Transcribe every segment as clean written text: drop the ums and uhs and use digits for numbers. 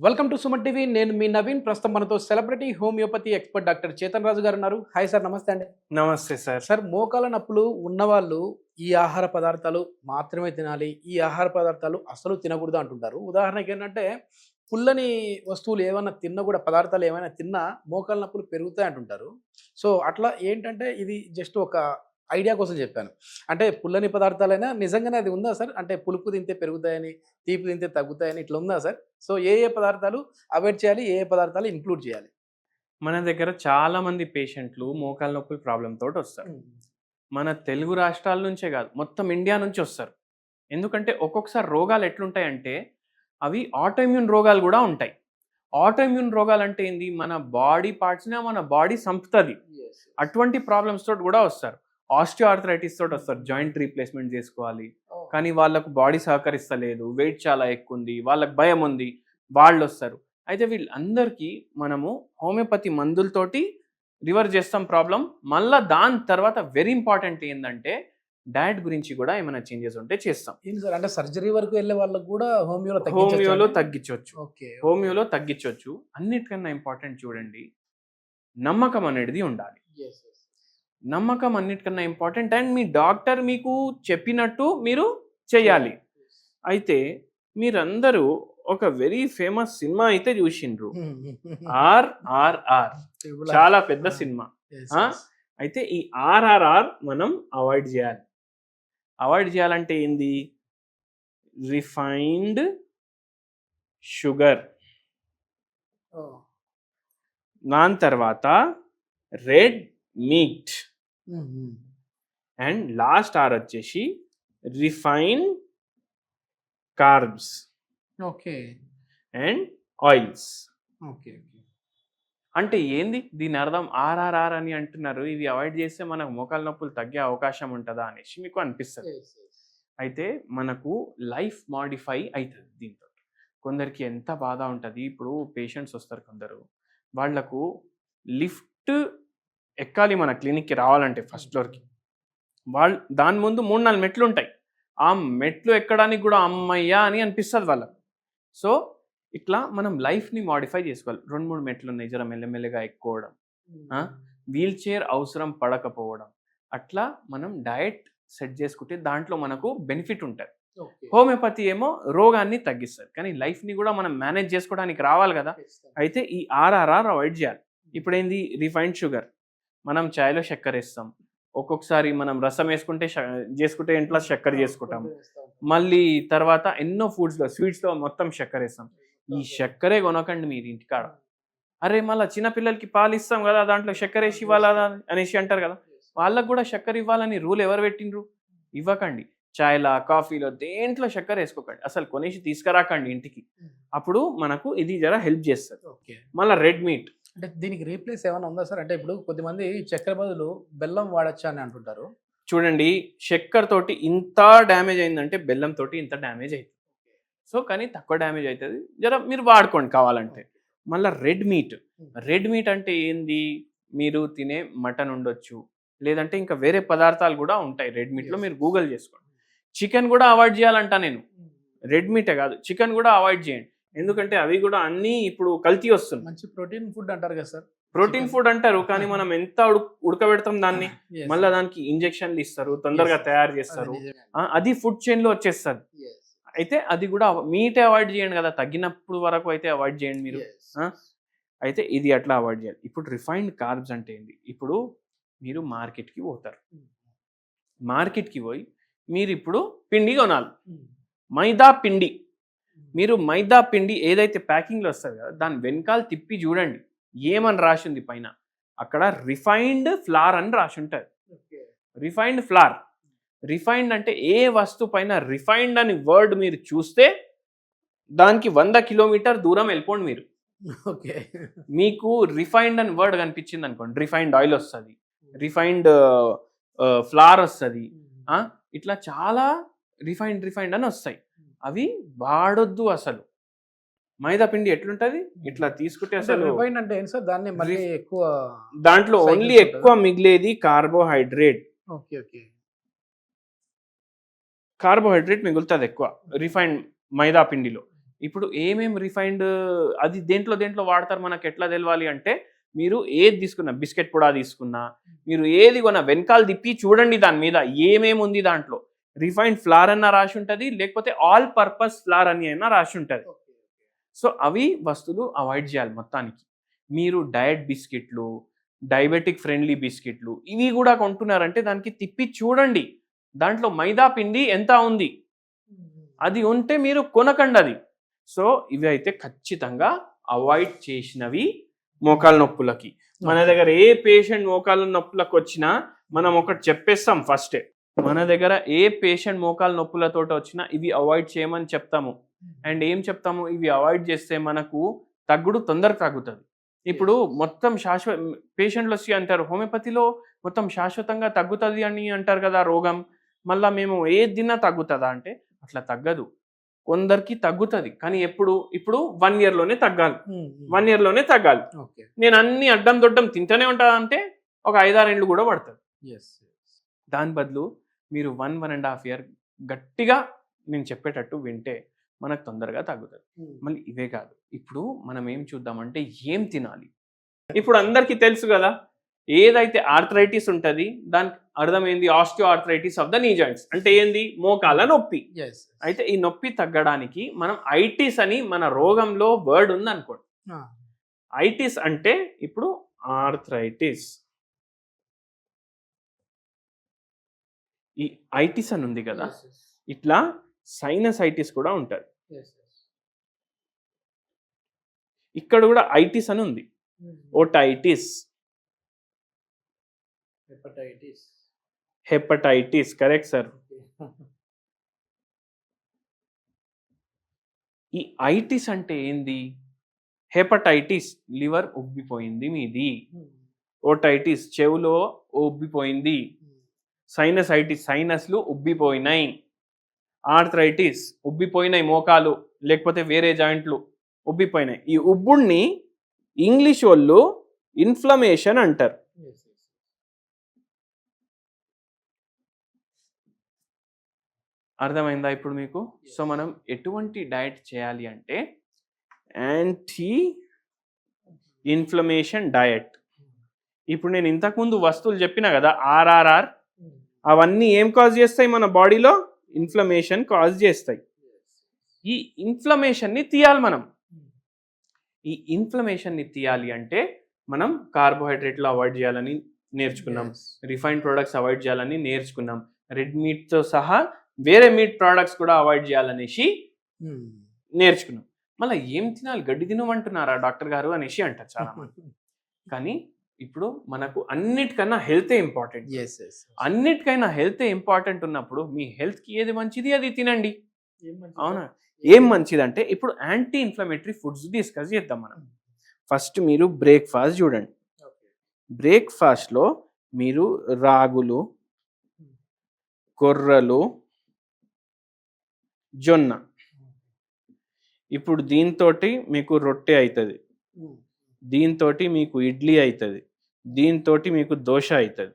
Welcome to Suman TV. నేను మీ నవీన్. ప్రస్తుతం మనతో celebrity homeopathy expert doctor Chetan Raju garu ఉన్నారు. హాయ్ సార్, నమస్తే అండి. నమస్తే సార్. సార్, మోకాల నొప్పులు ఉన్నవాళ్ళు ఈ ఆహార పదార్థాలు మాత్రమే తినాలి, ఈ ఆహార పదార్థాలు అసలు తినకూడదు అంటుంటారు. ఉదాహరణకి ఏంటంటే పుల్లని వస్తువులు ఏమైనా తిన్నా కూడా, పదార్థాలు ఏమైనా తిన్నా మోకాల నొప్పులు పెరుగుతాయి అంటుంటారు. సో అట్లా ఏంటంటే ఇది జస్ట్ ఒక ఐడియా కోసం చెప్పాను. అంటే పుల్లని పదార్థాలైనా నిజంగానే అది ఉందా సార్? అంటే పులుపు తింటే పెరుగుతాయని, తీపి తింటే తగ్గుతాయని ఇట్లా ఉందా సార్? సో ఏ పదార్థాలు అవాయిడ్ చేయాలి, ఏ పదార్థాలు ఇంక్లూడ్ చేయాలి? మన దగ్గర చాలా మంది పేషెంట్లు మోకాళ్ళ నొప్పుల ప్రాబ్లమ్ తోటి వస్తారు. మన తెలుగు రాష్ట్రాల నుంచే కాదు, మొత్తం ఇండియా నుంచి వస్తారు. ఎందుకంటే ఒక్కొక్కసారి రోగాలు ఎట్లుంటాయంటే అవి ఆటోఇమ్యూన్ రోగాలు కూడా ఉంటాయి. ఆటోఇమ్యూన్ రోగాలు అంటే ఏంది? మన బాడీ పార్ట్స్నే మన బాడీ సంపుతుంది. అటువంటి ప్రాబ్లమ్స్ తోటి కూడా వస్తారు. ఆస్టియోఆర్థరైటిస్ తోటి వస్తారు. జాయింట్ రీప్లేస్మెంట్ చేసుకోవాలి, కానీ వాళ్ళకు బాడీ సహకరిస్తలేదు, వెయిట్ చాలా ఎక్కువ ఉంది, వాళ్ళకి భయం ఉంది, వాళ్ళు వస్తారు. అయితే వీళ్ళందరికీ మనము హోమియోపతి మందులతోటి రివర్స్ చేస్తాం ప్రాబ్లం. మళ్ళీ దాని తర్వాత వెరీ ఇంపార్టెంట్ ఏంటంటే డయట్ గురించి కూడా ఏమైనా చేంజెస్ ఉంటే చేస్తాం. ఏంటి సార్, అంటే సర్జరీ వరకు వెళ్ళే వాళ్ళకు కూడా హోమియోలో తగ్గించవచ్చు. ఓకే, హోమియోలో తగ్గించవచ్చు. అన్నిటికన్నా ఇంపార్టెంట్ చూడండి, నమ్మకం అనేది ఉండాలి. నమ్మకం అన్నిటికన్నా ఇంపార్టెంట్. అండ్ మీ డాక్టర్ మీకు చెప్పినట్టు మీరు చేయాలి. అయితే మీరందరూ ఒక వెరీ ఫేమస్ సినిమా అయితే చూసిండ్రు, RRR. చాలా పెద్ద సినిమా. అయితే ఈ RRR మనం అవాయిడ్ చేయాలి. అవాయిడ్ చేయాలంటే ఏంది? రిఫైన్డ్ షుగర్, దాని తర్వాత red meat, and last are వచ్చేసి refine carbs, okay, and oils. Okay. అంటే ఏంది దీని అర్థం? RRR అని అంటున్నారు, ఇవి అవాయిడ్ చేస్తే మనకు మోకాల నొప్పులు తగ్గే అవకాశం ఉంటుందా అనేసి మీకు అనిపిస్తుంది. అయితే మనకు లైఫ్ మాడిఫై అవుతుంది దీంతో. కొందరికి ఎంత బాధ ఉంటుంది. ఇప్పుడు పేషెంట్స్ వస్తారు కొందరు, వాళ్లకు లిఫ్ట్ ఎక్కాలి మన క్లినిక్కి రావాలంటే ఫస్ట్ ఫ్లోర్కి. వాళ్ళు దాని ముందు 3-4 మెట్లు ఉంటాయి. ఆ మెట్లు ఎక్కడానికి కూడా అమ్మయ్యా అని అనిపిస్తుంది వాళ్ళకు. సో ఇట్లా మనం లైఫ్ని మాడిఫై చేసుకోవాలి. 2-3 మెట్లు ఉన్నాయి, జర మెల్లమెల్లగా ఎక్కువడం, వీల్ చైర్ అవసరం పడకపోవడం, అట్లా మనం డయట్ సెట్ చేసుకుంటే దాంట్లో మనకు బెనిఫిట్ ఉంటుంది. హోమియోపతి ఏమో రోగాన్ని తగ్గిస్తుంది, కానీ లైఫ్ని కూడా మనం మేనేజ్ చేసుకోవడానికి రావాలి కదా. అయితే ఈ RRR అవాయిడ్ చేయాలి. ఇప్పుడు ఏంది? Refined sugar. మనం చాయ్లో చక్కెర వేస్తాం, ఒక్కొక్కసారి మనం రసం చేసుకుంటే ఇంట్లో చక్కెర చేసుకుంటాం, మళ్ళీ తర్వాత ఎన్నో ఫుడ్స్లో స్వీట్స్లో మొత్తం చక్కెర వేస్తాం. ఈ చక్కెరే కొనకండి మీరు ఇంటికాడ. అరే మళ్ళీ చిన్నపిల్లలకి పాలు ఇస్తాం కదా, దాంట్లో చక్కెర వేసి ఇవ్వాలా అనేసి అంటారు కదా. వాళ్ళకు కూడా చక్కెర ఇవ్వాలని రూల్ ఎవరు పెట్టిండ్రు? ఇవ్వకండి. చాయ్లా, కాఫీలో దేంట్లో చక్కెర వేసుకోకండి, అసలు కొనేసి తీసుకురాకండి ఇంటికి. అప్పుడు మనకు ఇది జర హెల్ప్ చేస్తుంది. మళ్ళీ రెడ్ మీట్. అంటే దీనికి రీప్లేస్ ఏమైనా ఉందా సార్? అంటే ఇప్పుడు కొద్దిమంది చక్కెర బదులు బెల్లం వాడచ్చా అని అంటుంటారు. చూడండి, చక్కెర తోటి ఇంత డ్యామేజ్ అయిందంటే బెల్లం తోటి ఇంత డ్యామేజ్ అవుతుంది. సో కానీ తక్కువ డ్యామేజ్ అవుతుంది, జర మీరు వాడుకోండి కావాలంటే. మళ్ళీ రెడ్ మీట్. రెడ్ మీట్ అంటే ఏంది? మీరు తినే మటన్ ఉండొచ్చు, లేదంటే ఇంకా వేరే పదార్థాలు కూడా ఉంటాయి రెడ్ మీట్లో, మీరు గూగుల్ చేసుకోండి. చికెన్ కూడా అవాయిడ్ చేయాలంట నేను. రెడ్ మీటే కాదు, చికెన్ కూడా అవాయిడ్ చేయండి. ఎందుకంటే అవి కూడా అన్నీ ఇప్పుడు కల్తీ వస్తుంది. మంచి ప్రోటీన్ ఫుడ్ అంటారు కదా సార్. ప్రోటీన్ ఫుడ్ అంటారు, కానీ మనం ఎంత ఉడకబెడతాం దాన్ని, మళ్ళీ దానికి ఇంజెక్షన్లు ఇస్తారు, తొందరగా తయారు చేస్తారు, అది ఫుడ్ చైన్ లో వచ్చేస్తుంది. అయితే అది కూడా మీటే అవాయిడ్ చేయండి కదా, తగ్గినప్పుడు వరకు అయితే అవాయిడ్ చేయండి మీరు. అయితే ఇది అట్లా అవాయిడ్ చేయాలి. ఇప్పుడు రిఫైన్డ్ కార్బ్స్ అంటే ఏంటి? ఇప్పుడు మీరు మార్కెట్కి పోతారు, మార్కెట్కి పోయి మీరు ఇప్పుడు పిండి కొనాలి, మైదా పిండి. మీరు మైదా పిండి ఏదైతే ప్యాకింగ్లో వస్తుంది కదా, దాని వెనకాల తిప్పి చూడండి ఏమని రాసి ఉంది పైన. అక్కడ రిఫైన్డ్ ఫ్లార్ అని రాసి ఉంటుంది. Refined flower. రిఫైన్డ్ అంటే ఏ వస్తువు పైన రిఫైన్డ్ అని వర్డ్ మీరు చూస్తే దానికి 100 కిలోమీటర్ దూరం వెళ్ళిపోండి మీరు. ఓకే, మీకు రిఫైన్డ్ అని వర్డ్ కనిపించింది అనుకోండి, రిఫైన్డ్ ఆయిల్ వస్తుంది, రిఫైన్డ్ ఫ్లార్ వస్తుంది, ఇట్లా చాలా రిఫైన్డ్ అని వస్తాయి. అవి వాడొద్దు అసలు. మైదా పిండి ఎట్లుంటది? ఇట్లా తీసుకుంటే అసలు రిఫైన్డ్ అంటే ఏంటి సార్? దాన్ని మళ్ళీ ఎక్కువ దాంట్లో ఓన్లీ ఎక్కువ మిగిలేది కార్బోహైడ్రేట్. ఓకే, ఓకే, కార్బోహైడ్రేట్ మిగులుతుంది ఎక్కువ రిఫైన్డ్ మైదా పిండిలో. ఇప్పుడు రిఫైన్డ్ అది దేంట్లో వాడతారు మనకు ఎట్లా తెలవాలి అంటే, మీరు ఏది తీసుకున్నా, బిస్కెట్ పొడా తీసుకున్నా, మీరు ఏది కొన్నా వెనకాల తిప్పి చూడండి దాని మీద ఏమేమి ఉంది దాంట్లో. రిఫైన్డ్ ఫ్లార్ అన్న రాసి ఉంటుంది, లేకపోతే ఆల్ పర్పస్ ఫ్లార్ అని అయినా రాసి ఉంటుంది. సో అవి వస్తువులు అవాయిడ్ చేయాలి మొత్తానికి. మీరు డయట్ బిస్కెట్లు, డయాబెటిక్ ఫ్రెండ్లీ బిస్కెట్లు ఇవి కూడా కొంటున్నారంటే దానికి తిప్పి చూడండి, దాంట్లో మైదా పిండి ఎంత ఉంది, అది ఉంటే మీరు కొనకండి అది. సో ఇవి అయితే ఖచ్చితంగా అవాయిడ్ చేసినవి మోకాళ్ళ నొప్పులకి. మన దగ్గర ఏ పేషెంట్ మోకాళ్ళ నొప్పులకు వచ్చినా మనం ఒకటి చెప్పేస్తాం ఫస్టే. మన దగ్గర ఏ పేషెంట్ మోకాళ్ళ నొప్పులతో వచ్చినా ఇవి అవాయిడ్ చేయమని చెప్తాము. అండ్ ఏం చెప్తాము, ఇవి అవాయిడ్ చేస్తే మనకు తగ్గుడు తొందరగా తగ్గుతుంది. ఇప్పుడు మొత్తం పేషెంట్లు వచ్చి అంటారు హోమియోపతిలో మొత్తం శాశ్వతంగా తగ్గుతుంది అని అంటారు కదా రోగం, మళ్ళీ మేము ఏది తిన్నా తగ్గుతుందా అంటే అట్లా తగ్గదు. కొందరికి తగ్గుతుంది, కానీ ఇప్పుడు 1 yearలోనే తగ్గాలి. 1 yearలోనే తగ్గాలి. నేను అన్ని అడ్డం దొడ్డం తింటూనే ఉంటా అంటే ఒక 5-6 ఏళ్ళు కూడా పడుతుంది. దాని బదులు మీరు 1.5 year గట్టిగా నేను చెప్పేటట్టు వింటే మనకు తొందరగా తగ్గుతుంది. మళ్ళీ ఇవే కాదు, ఇప్పుడు మనం ఏం చూద్దామంటే ఏం తినాలి. ఇప్పుడు అందరికీ తెలుసు కదా, ఏదైతే ఆర్థరైటిస్ ఉంటుంది దానికి అర్థం ఏంది, ఆస్టియో ఆర్థరైటిస్ ఆఫ్ ద నీ జాయింట్స్ అంటే ఏంది, మోకాల నొప్పి. అయితే ఈ నొప్పి తగ్గడానికి మనం ఐటిస్ అని మన రోగంలో వర్డ్ ఉంది అనుకోండి. ఐటిస్ అంటే ఇప్పుడు ఆర్థరైటిస్, ఈ ఐటిస్ అని ఉంది కదా, ఇట్లా సైనసైటిస్ కూడా ఉంటుంది. ఇక్కడ కూడా ఐటిస్ అని ఉంది, ఓటైటిస్, హెపటైటిస్, కరెక్ట్ సార్. ఈ ఐటిస్ అంటే ఏంది, హెపటైటిస్ లివర్ ఉబ్బిపోయింది మీది, ఓటైటిస్ చెవులో ఉబ్బిపోయింది, సైనసైటిస్ సైనస్లు ఉబ్బిపోయినాయి, ఆర్థరైటిస్ ఉబ్బిపోయినాయి మోకాలు లేకపోతే వేరే జాయింట్లు ఉబ్బిపోయినాయి. ఈ ఉబ్బుడిని ఇంగ్లీష్ వాళ్ళు ఇన్ఫ్లమేషన్ అంటారు. అర్థమైందా ఇప్పుడు మీకు? సో మనం ఎటువంటి డయట్ చేయాలి అంటే యాంటీ ఇన్ఫ్లమేషన్ డయట్. ఇప్పుడు నేను ఇంతకుముందు వస్తువులు చెప్పినా కదా, ఆర్ఆర్ఆర్, అవన్నీ ఏం కాజ్ చేస్తాయి మన బాడీలో, ఇన్ఫ్లమేషన్ కాజ్ చేస్తాయి. ఈ ఇన్ఫ్లమేషన్ని తీయాలి మనం. ఈ ఇన్ఫ్లమేషన్ని తీయాలి అంటే మనం కార్బోహైడ్రేట్లు అవాయిడ్ చేయాలని నేర్చుకున్నాం, రిఫైన్డ్ ప్రొడక్ట్స్ అవాయిడ్ చేయాలని నేర్చుకున్నాం, రెడ్ మీట్తో సహా వేరే మీట్ ప్రోడక్ట్స్ కూడా అవాయిడ్ చేయాలనేసి నేర్చుకున్నాం. మళ్ళీ ఏం తినాలి, గడ్డి తినమంటున్నారా డాక్టర్ గారు అనేసి అంటారు చాలా మంది. కానీ ఇప్పుడు మనకు అన్నిటికన్నా హెల్తే ఇంపార్టెంట్. అన్నిటికైనా హెల్తే ఇంపార్టెంట్ ఉన్నప్పుడు మీ హెల్త్కి ఏది మంచిది అది తినండి. అవునా? ఏం మంచిది అంటే ఇప్పుడు యాంటీ ఇన్ఫ్లమేటరీ ఫుడ్స్ డిస్కస్ చేద్దాం మనం. ఫస్ట్ మీరు బ్రేక్ఫాస్ట్ చూడండి. బ్రేక్ఫాస్ట్లో మీరు రాగులు, కొర్రలు, జొన్న, ఇప్పుడు దీంతో మీకు రొట్టె అవుతుంది, దీంతో మీకు ఇడ్లీ అవుతుంది, దీంతో మీకు దోశ అవుతుంది.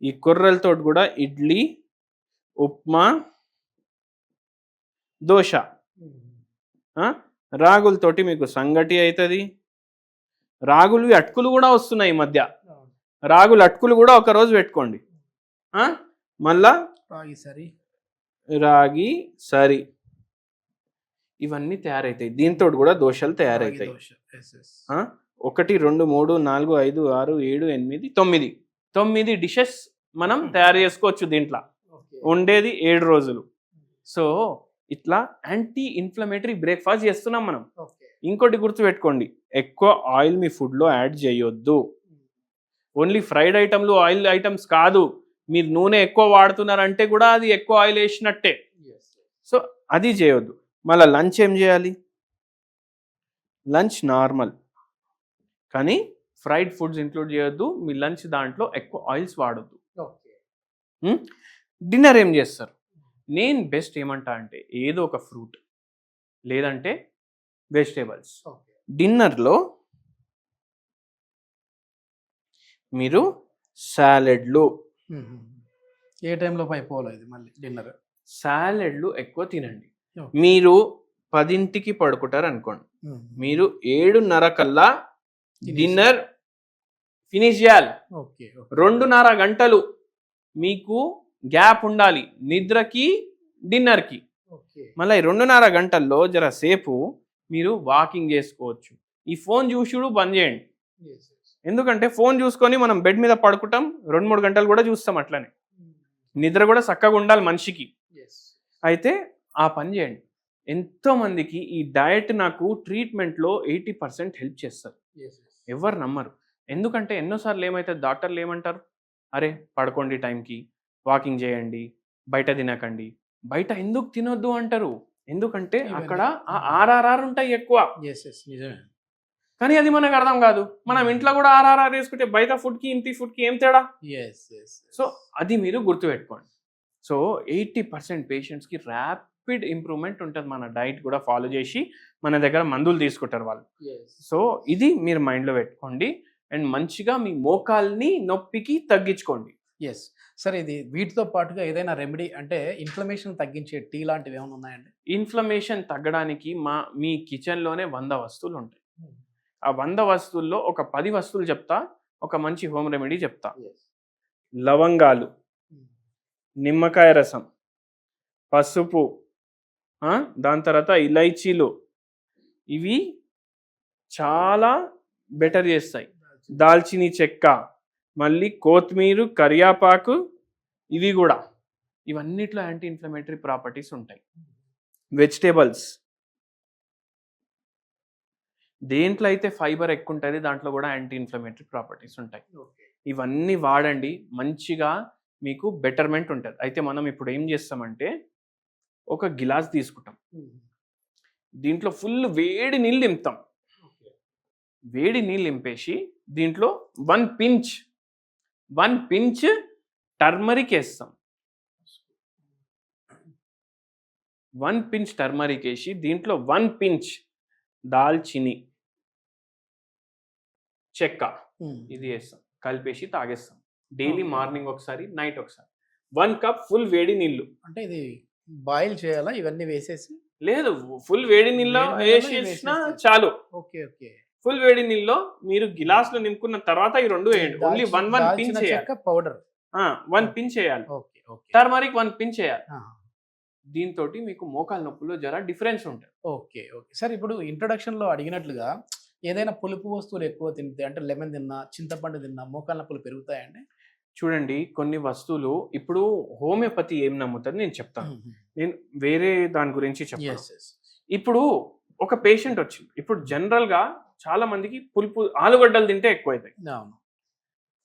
ఈ కొర్రలతో కూడా ఇడ్లీ, ఉప్మా, దోశ. రాగులతోటి మీకు సంగటి అవుతుంది. రాగులు అటుకులు కూడా వస్తున్నాయి ఈ మధ్య, రాగులు అటుకులు కూడా ఒకరోజు పెట్టుకోండి. మళ్ళా రాగి సరి, ఇవన్నీ తయారవుతాయి. దీంతో కూడా దోశలు తయారవుతాయి. 1, 2, 3, 4, 5, 6, 7, 8, 9 డిషెస్ మనం తయారు చేసుకోవచ్చు. దీంట్లో ఉండేది 7 రోజులు. సో ఇట్లా యాంటీ ఇన్ఫ్లమేటరీ బ్రేక్ఫాస్ట్ చేస్తున్నాం మనం. ఇంకోటి గుర్తుపెట్టుకోండి, ఎక్కువ ఆయిల్ మీ ఫుడ్లో యాడ్ చేయొద్దు. ఓన్లీ ఫ్రైడ్ ఐటమ్లు, ఆయిల్ ఐటమ్స్ కాదు, మీరు నూనె ఎక్కువ వాడుతున్నారంటే కూడా అది ఎక్కువ ఆయిల్ వేసినట్టే. సో అది చేయొద్దు. మళ్ళీ లంచ్ ఏం చేయాలి, లంచ్ నార్మల్, కానీ ఫ్రైడ్ ఫుడ్స్ ఇంక్లూడ్ చేయొద్దు. మీ లంచ్ దాంట్లో ఎక్కువ ఆయిల్స్ వాడొద్దు. డిన్నర్ ఏం చేస్తారు? నేను బెస్ట్ ఏమంటా అంటే ఏదో ఒక ఫ్రూట్ లేదంటే వెజిటేబుల్స్. డిన్నర్లో మీరు సాలెడ్లు, ఏ టైంలో అయిపోవాలి మళ్ళీ డిన్నర్, సాలెడ్లు ఎక్కువ తినండి. మీరు 10కి పడుకుంటారు అనుకోండి, మీరు 7:30 కల్లా డిన్నర్ ఫినిష్ చేయాలి. 2.5 గంటలు మీకు గ్యాప్ ఉండాలి నిద్రకి డిన్నర్కి. మళ్ళీ 2.5 గంటల్లో జర సేపు మీరు వాకింగ్ చేసుకోవచ్చు. ఈ ఫోన్ చూసుడు బంద్ చేయండి. ఎందుకంటే ఫోన్ చూసుకొని మనం బెడ్ మీద పడుకుంటాం, 2-3 గంటలు కూడా చూస్తాం. అట్లనే నిద్ర కూడా చక్కగా ఉండాలి మనిషికి. అయితే ఆ పని చేయండి. ఎంతో మందికి ఈ డయట్ నాకు ట్రీట్మెంట్లో 80% హెల్ప్ చేస్తారు. ఎవరు నమ్మరు. ఎందుకంటే ఎన్నోసార్లు ఏమైతే డాక్టర్లు ఏమంటారు, అరే పడుకోండి టైంకి, వాకింగ్ చేయండి, బయట తినకండి. బయట ఎందుకు తినొద్దు అంటారు? ఎందుకంటే అక్కడ ఆ ఆర్ఆర్ఆర్ ఉంటాయి ఎక్కువ. నిజమే. కానీ అది మనకు అర్థం కాదు. మనం ఇంట్లో కూడా ఆర్ఆర్ఆర్ వేసుకుంటే బయట ఫుడ్కి ఇంటి ఫుడ్కి ఏం తేడా? సో అది మీరు గుర్తుపెట్టుకోండి. సో 80% పేషెంట్స్కి ర్యాపిడ్ ఇంప్రూవ్మెంట్ ఉంటుంది మన డైట్ కూడా ఫాలో చేసి మన దగ్గర మందులు తీసుకుంటారు వాళ్ళు. సో ఇది మీరు మైండ్లో పెట్టుకోండి అండ్ మంచిగా మీ మోకాల్ని నొప్పికి తగ్గించుకోండి. సరే, ఇది వీటితో పాటుగా ఏదైనా రెమెడీ అంటే ఇన్ఫ్లమేషన్ తగ్గించే టీ లాంటివి ఏమైనా ఉన్నాయండి? ఇన్ఫ్లమేషన్ తగ్గడానికి మీ కిచెన్లోనే 100 వస్తువులు ఉంటాయి. ఆ 100 వస్తువుల్లో ఒక 10 వస్తువులు చెప్తా, ఒక మంచి హోమ్ రెమెడీ చెప్తా. లవంగాలు, నిమ్మకాయ రసం, పసుపు, దాని తర్వాత ఇలైచీలు, ఇవి చాలా బెటర్ చేస్తాయి. దాల్చిని చెక్క, మళ్ళీ కొత్తిమీర, కరియాపాకు, ఇవి కూడా ఇవన్నిట్లో యాంటీ ఇన్ఫ్లమేటరీ ప్రాపర్టీస్ ఉంటాయి. వెజిటేబుల్స్, దేంట్లో అయితే ఫైబర్ ఎక్కువ ఉంటుంది దాంట్లో కూడా యాంటీ ఇన్ఫ్లమేటరీ ప్రాపర్టీస్ ఉంటాయి. ఇవన్నీ వాడండి, మంచిగా మీకు బెటర్మెంట్ ఉంటుంది. అయితే మనం ఇప్పుడు ఏం చేస్తామంటే ఒక గిలాస్ తీసుకుంటాం, దీంట్లో ఫుల్ వేడి నీళ్ళు నింపుతాం. వేడి నీళ్ళు నింపేసి దీంట్లో 1 పించ్ టర్మరిక్ వేస్తాం. 1 పించ్ టర్మరిక్ వేసి దీంట్లో 1 పించ్ దాల్చిని చెక్క ఇది వేస్తాం, కలిపేసి తాగేస్తాం. డైలీ మార్నింగ్ ఒకసారి, నైట్ ఒకసారి. 1 కప్ ఫుల్ వేడి నీళ్ళు. అంటే ఇది బాయిల్ చేయాలా ఇవన్నీ వేసేసి? లేదు, ఫుల్ వేడి నీళ్ళలో వేసేసినా చాలు. ఫుల్ వేడి నీళ్ళలో మీరు గిలాస్ లో నింపుకున్న తర్వాత ఈ 2 వేయండి. ఓన్లీ 1 పించ్ చేయాలి. పౌడర్ 1 పించ్ చేయాలి. టర్మరిక్ 1 పించ్ చేయాలి. దీంతో మీకు మోకాలు నొప్పుల్లో జర డిఫరెన్స్ ఉంటుంది. ఓకే. సార్, ఇప్పుడు ఇంట్రొడక్షన్ లో అడిగినట్లుగా ఏదైనా పులుపు వస్తువులు ఎక్కువ తింటే, అంటే లెమన్ తిన్నా, చింతపండు తిన్నా మోకాలు నొప్పులు పెరుగుతాయండి? చూడండి, కొన్ని వస్తువులు ఇప్పుడు హోమియోపతి ఏం నమ్ముతుంది నేను చెప్తాను. నేను వేరే దాని గురించి చెప్తాను. ఇప్పుడు ఒక పేషెంట్ వచ్చింది. ఇప్పుడు జనరల్ గా చాలా మందికి పులుపు ఆలుగడ్డలు తింటే ఎక్కువ అవుతాయి.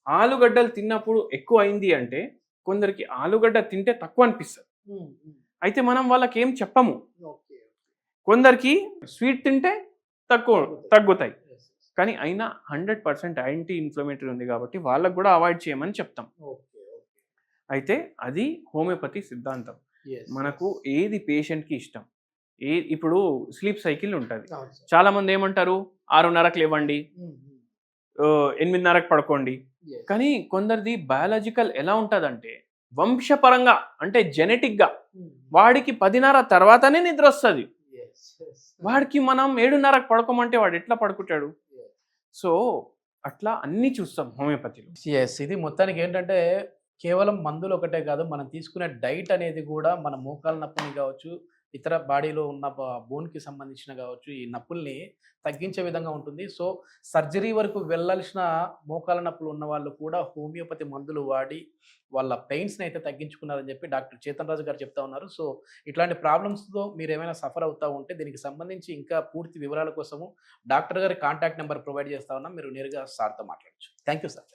ఆలుగడ్డలు తిన్నప్పుడు ఎక్కువ అయింది అంటే కొందరికి ఆలుగడ్డ తింటే తక్కువ అనిపిస్తుంది. అయితే మనం వాళ్ళకి ఏం చెప్పము. కొందరికి స్వీట్ తింటే తగ్గుతాయి, కానీ అయినా 100% యాంటీ ఇన్ఫ్లమేటరీ ఉంది కాబట్టి వాళ్ళకు కూడా అవాయిడ్ చేయమని చెప్తాం. అయితే అది హోమియోపతి సిద్ధాంతం. మనకు ఏది పేషెంట్కి ఇష్టం. ఇప్పుడు స్లీప్ సైకిల్ ఉంటుంది. చాలా మంది ఏమంటారు 6:30కి లేవండి, 8:30కి పడుకోండి. కానీ కొందరిది బయాలజికల్ ఎలా ఉంటుందంటే వంశపరంగా, అంటే జెనెటిక్ గా వాడికి 10:30 తర్వాతనే నిద్ర వస్తుంది. వాడికి మనం 7:30కి పడుకోమంటే వాడు ఎట్లా పడుకుంటాడు? సో అట్లా అన్ని చూస్తాం హోమియోపతిలో. ఇది మొత్తానికి ఏంటంటే కేవలం మందులు ఒకటే కాదు, మనం తీసుకునే డైట్ అనేది కూడా మన మోకాల నొప్పిని కావచ్చు, ఇతర బాడీలో ఉన్న బోన్కి సంబంధించిన కావచ్చు, ఈ నొప్పుల్ని తగ్గించే విధంగా ఉంటుంది. సో సర్జరీ వరకు వెళ్ళాల్సిన మోకాల నొప్పులు ఉన్న వాళ్ళు కూడా హోమియోపతి మందులు వాడి వాళ్ళ పెయిన్స్ని అయితే తగ్గించుకున్నారని చెప్పి డాక్టర్ చేతన్ రాజు గారు చెప్తా ఉన్నారు. సో ఇట్లాంటి ప్రాబ్లమ్స్తో మీరు ఏమైనా సఫర్ అవుతూ ఉంటే దీనికి సంబంధించి ఇంకా పూర్తి వివరాల కోసము డాక్టర్ గారి కాంటాక్ట్ నెంబర్ ప్రొవైడ్ చేస్తా ఉన్నాం. మీరు నేరుగా సార్తో మాట్లాడచ్చు. Thank you sir.